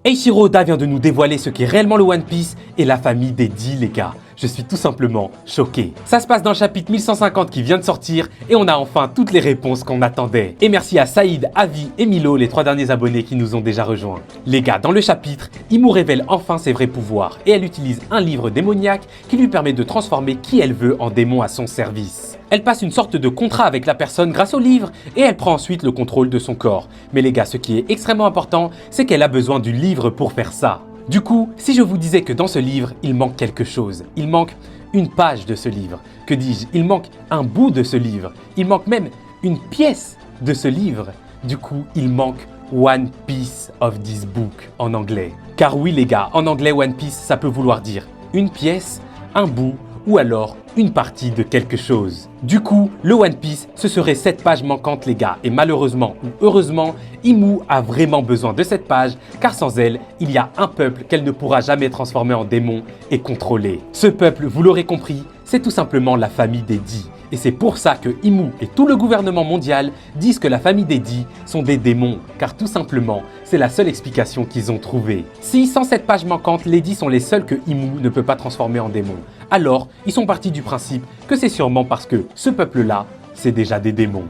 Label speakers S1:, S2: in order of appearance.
S1: Eiichiro Oda vient de nous dévoiler ce qu'est réellement le One Piece et la famille des 10 les gars. Je suis tout simplement choqué. Ça se passe dans le chapitre 1150 qui vient de sortir et on a enfin toutes les réponses qu'on attendait. Et merci à Saïd, Avi et Milo, les 3 derniers abonnés qui nous ont déjà rejoints. Les gars, dans le chapitre, Imu révèle enfin ses vrais pouvoirs et elle utilise un livre démoniaque qui lui permet de transformer qui elle veut en démon à son service. Elle passe une sorte de contrat avec la personne grâce au livre et elle prend ensuite le contrôle de son corps. Mais les gars, ce qui est extrêmement important, c'est qu'elle a besoin du livre pour faire ça. Du coup, si je vous disais que dans ce livre, il manque quelque chose, il manque une page de ce livre, que dis-je, il manque un bout de ce livre, il manque même une pièce de ce livre, du coup, il manque One Piece of this book en anglais. Car oui les gars, en anglais One Piece, ça peut vouloir dire une pièce, un bout, ou alors une partie de quelque chose. Du coup, le One Piece, ce serait cette page manquante les gars, et malheureusement ou heureusement, Imu a vraiment besoin de cette page, car sans elle, il y a un peuple qu'elle ne pourra jamais transformer en démon et contrôler. Ce peuple, vous l'aurez compris, c'est tout simplement la famille des Dix. Et c'est pour ça que Imu et tout le gouvernement mondial disent que la famille des Dix sont des démons, car tout simplement, c'est la seule explication qu'ils ont trouvée. Si, sans cette page manquante, les Dix sont les seuls que Imu ne peut pas transformer en démons, alors ils sont partis du principe que c'est sûrement parce que ce peuple-là, c'est déjà des démons.